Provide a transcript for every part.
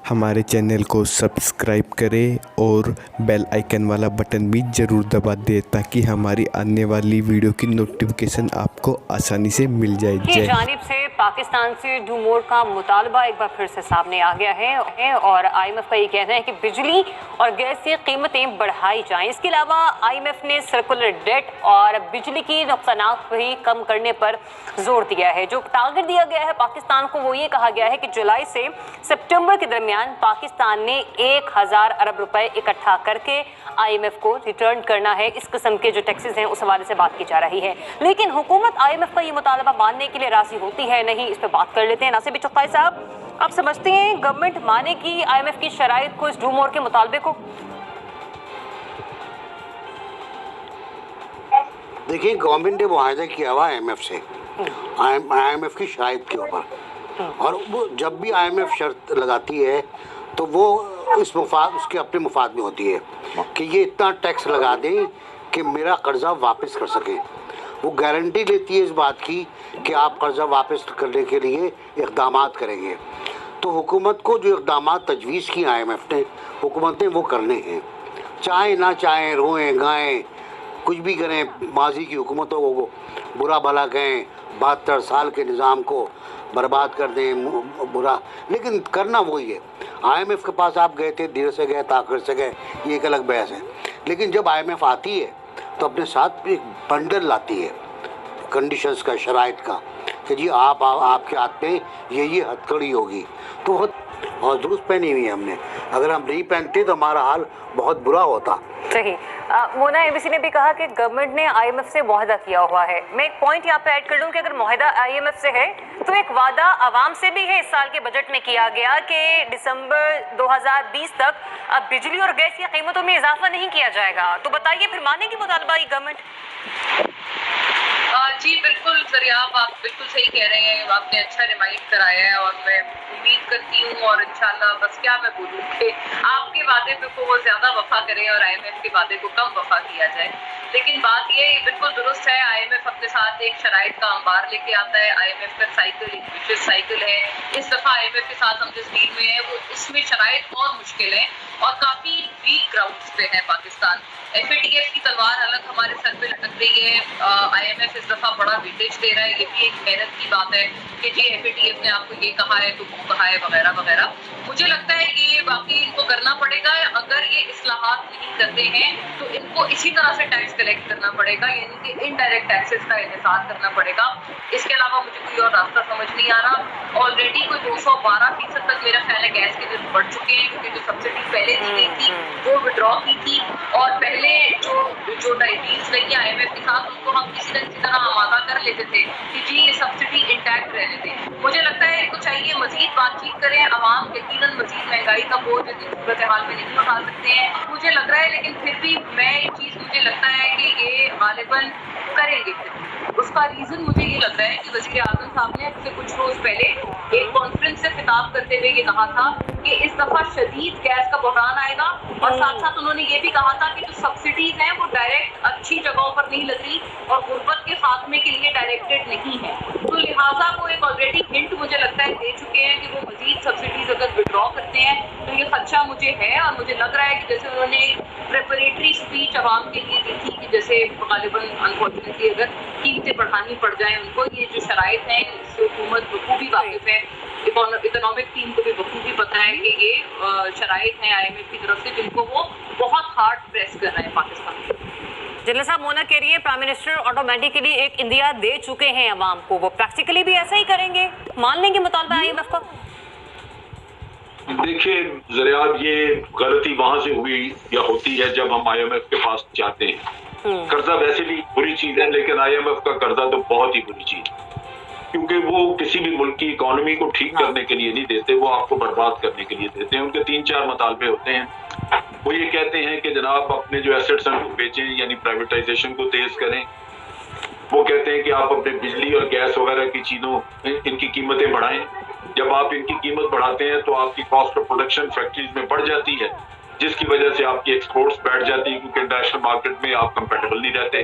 हमारे चैनल को सब्सक्राइब करें और बेल आइकन वाला बटन भी ज़रूर दबा दें ताकि हमारी आने वाली वीडियो की नोटिफिकेशन आपको आसानी से मिल जाए। की जानिब से पाकिस्तान से डू मोर का मुतालबा एक बार फिर से सामने आ गया है और IMF का ये कहना है कि बिजली और गैस की कीमतें बढ़ाई जाएं। इसके अलावा IMF ने सर्कुलर डेट और बिजली की नुकसानात भी कम करने पर जोर दिया है। जो टारगेट दिया गया है पाकिस्तान को वो ये कहा गया है कि जुलाई से सितंबर के दरमियान पाकिस्तान ने 1000 अरब रुपए इकट्ठा करके IMF को रिटर्न करना है। इस किस्म के जो टैक्सेस हैं उस हवाले से बात की जा रही है, लेकिन हुकूमत IMF का ये मुतालबा मानने के लिए राजी होती है नहीं, इस पर बात कर लेते हैं। नासिर चौथाई साहब, आप समझते हैं गवर्नमेंट माने कि IMF की शराइत को, इस डू मोर के मुतालबे को? देखिए, गवर्नमेंट ने मुआहदा किया हुआ IMF से, IMF की शराइत के ऊपर, और वो जब भी IMF शर्त लगाती है तो वो इस मुफाद उसके अपने मुफाद में होती है कि ये इतना टैक्स लगा दें कि मेरा कर्जा वापस कर सके। वो गारंटी लेती है इस बात की कि आप कर्जा वापस करने के लिए इक़दाम करेंगे। तो हुकूमत को जो इक़दाम तजवीज़ की IMF ने, हुकूमत ने वो करने हैं, चाहे ना चाहें, रोएं गाएं, कुछ भी करें, माजी की हुकूमतों को बुरा भला कहें, 72 साल के निज़ाम को बर्बाद कर दें, बुरा, लेकिन करना वही है। IMF के पास आप गए थे, देर से गए ताख़िर से गए, ये एक अलग बहस है, लेकिन जब IMF आती है तो अपने साथ एक बंडल लाती है कंडीशंस का, शराइत का, कि जी आपके हाथ में ये हथकड़ी होगी, तो और दुरुस्त पहनी हुई है हमने। अगर हम नहीं पहनते तो हमारा हाल बहुत बुरा होता। सही। मोना ABC ने भी कहा कि गवर्नमेंट ने IMF से मुआहदा किया हुआ है। मैं एक पॉइंट यहाँ पे ऐड कर दूं कि अगर मुआहदा IMF से है तो एक वादा आवाम से भी है। इस साल के बजट में किया गया कि दिसंबर 2020 तक अब बिजली और गैस की कीमतों में इजाफा नहीं किया जाएगा। तो बताइए, फिर मानेगी मुतालबा ये गवर्नमेंट? जी बिल्कुल ज़रियाब, आप बिल्कुल सही कह रहे हैं, आपने अच्छा रिमाइंड कराया है और मैं उम्मीद करती हूँ और इंशाल्लाह, बस क्या मैं बोलूँ कि आपके वादे पे को वो ज़्यादा वफा करें और IMF के वादे को कम वफा किया जाए। लेकिन बात ये बिल्कुल दुरुस्त है, IMF अपने साथ एक शराइत का अंबार लेके आता है। IMF का साइकिल एक विशेष साइकिल है। इस दफ़ा IMF के साथ हम जिस डील में है वो उसमें शराइत और मुश्किल है और काफ़ी वीक ग्राउंड्स पे है पाकिस्तान। FATF की तलवार अलग हमारे सर पे लटक रही है। IMF इस दफ़ा बड़ा वेटेज दे रहा है, ये भी एक हैरत की बात है कि जी FATF ने आपको ये कहा है तो वो कहा है वगैरह वगैरह। मुझे लगता है कि बाकी इनको करना पड़ेगा। अगर ये इस्लाहात नहीं करते हैं तो इनको इसी तरह से टैक्स कलेक्ट करना पड़ेगा, यानी कि इनडायरेक्ट टैक्सेस का इन्हिसार करना पड़ेगा। इसके अलावा मुझे कोई और रास्ता समझ नहीं आ रहा। ऑलरेडी कोई 212% तक मेरा ख्याल है गैस के बिल बढ़ चुके हैं, क्योंकि जो सब्सिडी पहले दी गई थी वो विड्रॉ की थी और पहले जो डील्स लगी IMF के साथ उनको हम किसी न किसी तरह आमादा कर लेते थे कि जी ये सब्सिडी इंटैक्ट रहने दें। मुझे लगता है इनको चाहिए मजीद बातचीत करें। आवाम यकीनन मजीद महंगाई का बोझ सूरत हाल में नहीं उठा सकते हैं, मुझे लग रहा है, लेकिन फिर भी मैं एक चीज़ मुझे लगता है कि ये गालिबन करेंगे। उसका रीज़न मुझे ये लगता है कि वज़ीर आज़म साहब ने इससे कुछ रोज़ पहले एक कॉन्फ्रेंस से खिताब करते हुए ये कहा था कि इस दफ़ा शदीद गैस का बहरान आएगा और साथ साथ उन्होंने ये भी कहा था कि जो सब्सिडीज हैं वो डायरेक्ट अच्छी जगहों पर नहीं लग रही और गुर्बत के खात्मे के लिए डायरेक्टेड नहीं है। तो लिहाजा वो एक ऑलरेडी हिंट मुझे लगता है दे चुके हैं कि वो मजीद सब्सिडीज अगर विड्रॉ करते हैं तो ये खदशा मुझे है। और मुझे लग रहा है कि जैसे उन्होंने प्रेपरेटरी स्पीच आवाम के लिए दी थी कि जैसे गालिबन अनफॉर्चुनेटली अगर कीमतें बढ़ानी पड़ जाए उनको, ये जो शराइत हैं इससे हुकूमत बखूबी वाकिफ है, इकोनॉमिक टीम को भी बखूबी पता है कि ये शराइत हैं IMF की तरफ से जिनको वो बहुत हार्ड प्रेस कर रहे हैं पाकिस्तान। जनरल साहब, मोना कह रही है प्राइम मिनिस्टर ऑटोमेटिकली एक इंदिया दे चुके हैं अवाम को, वो प्रैक्टिकली भी ऐसा ही करेंगे, मान लेंगे मुतालबा IMF का? देखिए ज़रियाब, ये गलती वहां से हुई या होती है जब हम IMF के पास जाते हैं। कर्जा वैसे भी बुरी चीज है, लेकिन IMF का कर्जा तो बहुत ही बुरी चीज है, क्योंकि वो किसी भी मुल्क की इकोनॉमी को ठीक करने के लिए नहीं देते, वो आपको बर्बाद करने के लिए देते हैं। उनके 3-4 मुतालबे होते हैं। वो ये कहते हैं कि जनाब अपने जो एसेट्स हैं वो बेचें, यानी प्राइवेटाइजेशन को तेज करें। वो कहते हैं कि आप अपने बिजली और गैस वगैरह की चीज़ों इनकी कीमतें बढ़ाएं। जब आप इनकी कीमत बढ़ाते हैं तो आपकी कॉस्ट ऑफ प्रोडक्शन फैक्ट्रीज में बढ़ जाती है, जिसकी वजह से आपकी एक्सपोर्ट्स बैठ जाती है, क्योंकि इंटरनेशनल मार्केट में आप कंपेटेबल नहीं रहते।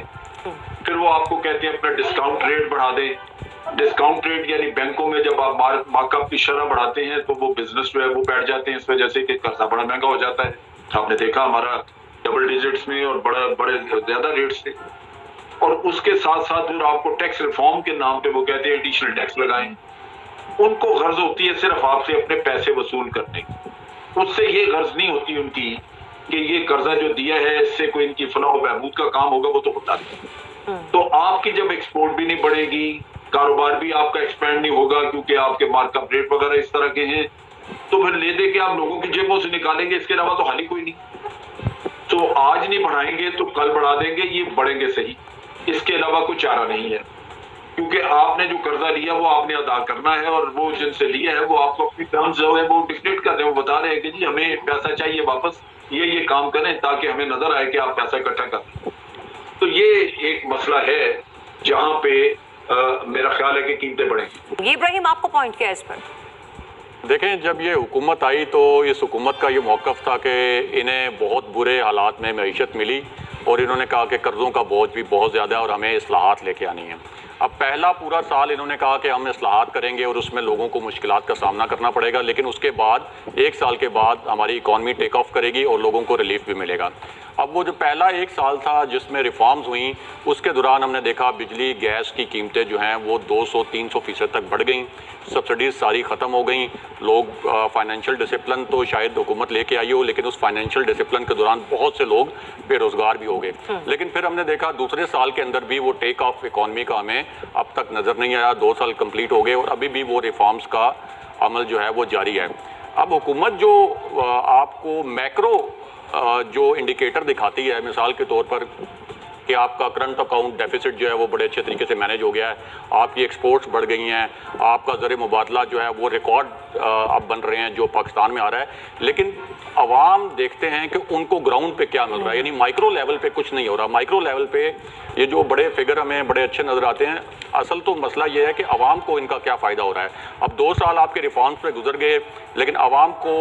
फिर वो आपको कहते हैं अपना डिस्काउंट रेट बढ़ा दें, डिस्काउंट रेट यानी बैंकों में जब आप मार्कअप की शरह बढ़ाते हैं तो वो बिजनेस जो है वो बैठ जाते हैं इस वजह से कि कर्जा बड़ा महंगा हो जाता है। आपने देखा हमारा डबल डिजिट्स में और बड़े ज्यादा रेट्स थे। और उसके साथ साथ जो आपको टैक्स रिफॉर्म के नाम पे वो कहते हैं एडिशनल टैक्स लगाएं, उनको गर्ज होती है सिर्फ आपसे अपने पैसे वसूल करने की। उससे ये गर्ज नहीं होती उनकी कि ये कर्जा जो दिया है इससे कोई इनकी फलाह व बहबूद का काम होगा, वो तो होता नहीं। तो आपकी जब एक्सपोर्ट भी नहीं बढ़ेगी, कारोबार भी आपका एक्सपेंड नहीं होगा क्योंकि आपके मार्कअप रेट वगैरह इस तरह के हैं, तो फिर ले दे के आप लोगों की जेबों से निकालेंगे, इसके अलावा तो हाल ही कोई नहीं। तो आज नहीं बढ़ाएंगे तो कल बढ़ा देंगे, ये बढ़ेंगे सही, इसके अलावा कोई चारा नहीं है। क्योंकि आपने जो कर्जा लिया वो आपने अदा करना है और वो जिनसे लिया है वो आपको अपनी टर्म्स जो है वो डिक्टेट कर रहे हैं, वो बता रहे हैं कि जी हमें पैसा चाहिए वापस, ये काम करें ताकि हमें नजर आए कि आप पैसा इकट्ठा कर। तो ये एक मसला है जहां पे मेरा ख्याल है कि कीमतें बढ़ेंगी। ये इब्राहिम आपको पॉइंट क्या है इस पर? देखें, जब ये हुकूमत आई तो इस हुकूमत का ये मौक़िफ़ था कि इन्हें बहुत बुरे हालात में मईशत मिली और इन्होंने कहा कि कर्ज़ों का बोझ भी बहुत ज़्यादा है और हमें इस्लाहात लेके आनी है। अब पहला पूरा साल इन्होंने कहा कि हम इस्लाहात करेंगे और उसमें लोगों को मुश्किलात का सामना करना पड़ेगा, लेकिन उसके बाद 1 साल के बाद हमारी इकॉनमी टेक ऑफ करेगी और लोगों को रिलीफ भी मिलेगा। अब वो जो पहला 1 साल था जिसमें रिफॉर्म्स हुई, उसके दौरान हमने देखा बिजली गैस की कीमतें जो हैं वो 200-300% तक बढ़ गई, सब्सिडीज़ सारी ख़त्म हो गई। लोग फाइनेंशियल डिसिप्लिन तो शायद हुकूमत लेके आई हो, लेकिन उस फाइनेंशियल डिसिप्लिन के दौरान बहुत से लोग बेरोज़गार भी हो गए। लेकिन फिर हमने देखा दूसरे साल के अंदर भी वो टेक ऑफ इकॉनमी का हमें अब तक नज़र नहीं आया। 2 साल कंप्लीट हो गए और अभी भी वो रिफॉर्म्स का अमल जो है वो जारी है। अब हुकूमत जो आपको मैक्रो जो इंडिकेटर दिखाती है, मिसाल के तौर पर कि आपका करंट अकाउंट डेफिसिट जो है वो बड़े अच्छे तरीके से मैनेज हो गया है, आपकी एक्सपोर्ट्स बढ़ गई हैं, आपका ज़र मुबादला जो है वो रिकॉर्ड अब बन रहे हैं जो पाकिस्तान में आ रहा है, लेकिन अवाम देखते हैं कि उनको ग्राउंड पे क्या मिल रहा है, यानी माइक्रो लेवल पे कुछ नहीं हो रहा। माइक्रो लेवल पे ये जो बड़े फिगर हमें बड़े अच्छे नज़र आते हैं, असल तो मसला ये है कि अवाम को इनका क्या फ़ायदा हो रहा है। अब 2 साल आपके रिफॉर्म्स पे गुजर गए, लेकिन अवाम को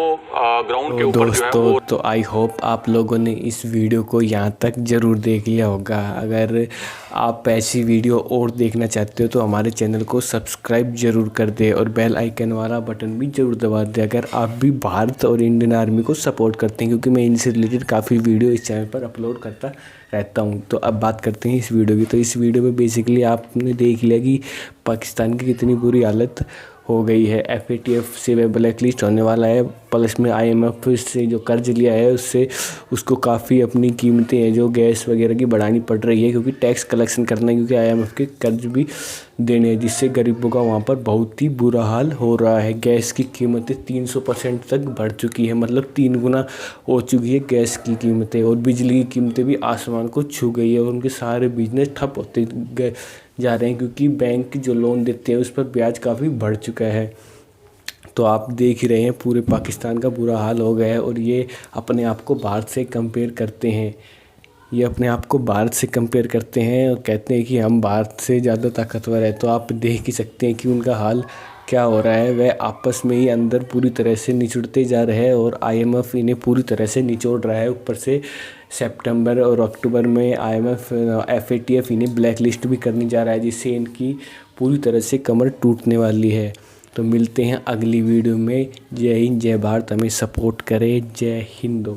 ग्राउंड के ऊपर जो है वो तो आई होप आप लोगों ने इस वीडियो को यहाँ तक ज़रूर देख लिया होगा। अगर आप ऐसी वीडियो और देखना चाहते हो तो हमारे चैनल को सब्सक्राइब ज़रूर कर दें और बेल आइकन वाला बटन भी ज़रूर दबा दें अगर आप भी भारत और इंडियन आर्मी को सपोर्ट करते हैं, क्योंकि मैं इनसे रिलेटेड काफ़ी वीडियो इस चैनल पर अपलोड करता रहता हूं। तो अब बात करते हैं इस वीडियो की। तो इस वीडियो में बेसिकली आपने देख लिया कि पाकिस्तान की कितनी बुरी हालत हो गई है। FATF से वह ब्लैक लिस्ट होने वाला है, प्लस में IMF से जो कर्ज लिया है उससे उसको काफ़ी अपनी कीमतें हैं जो गैस वगैरह की बढ़ानी पड़ रही है, क्योंकि टैक्स कलेक्शन करना है, क्योंकि IMF के कर्ज भी देने हैं, जिससे गरीबों का वहाँ पर बहुत ही बुरा हाल हो रहा है। गैस की कीमतें 300% तक बढ़ चुकी है, मतलब 3 गुना हो चुकी है गैस की कीमतें, और बिजली की कीमतें भी आसमान को छू गई है और उनके सारे बिजनेस ठप होते जा रहे हैं, क्योंकि बैंक जो लोन देते हैं उस पर ब्याज काफ़ी बढ़ चुका है। तो आप देख ही रहे हैं पूरे पाकिस्तान का बुरा हाल हो गया है। और ये अपने आप को भारत से कंपेयर करते हैं, ये अपने आप को भारत से कंपेयर करते हैं और कहते हैं कि हम भारत से ज़्यादा ताकतवर है। तो आप देख ही सकते हैं कि उनका हाल क्या हो रहा है। वह आपस में ही अंदर पूरी तरह से निचुड़ते जा रहे हैं और IMF इन्हें पूरी तरह से निचोड़ रहा है। ऊपर से सितंबर और अक्टूबर में IMF FATF इन्हें ब्लैक लिस्ट भी करने जा रहा है, जिससे इनकी पूरी तरह से कमर टूटने वाली है। तो मिलते हैं अगली वीडियो में। जय हिंद, जय भारत, हमें सपोर्ट करें। जय हिंद दोस्त।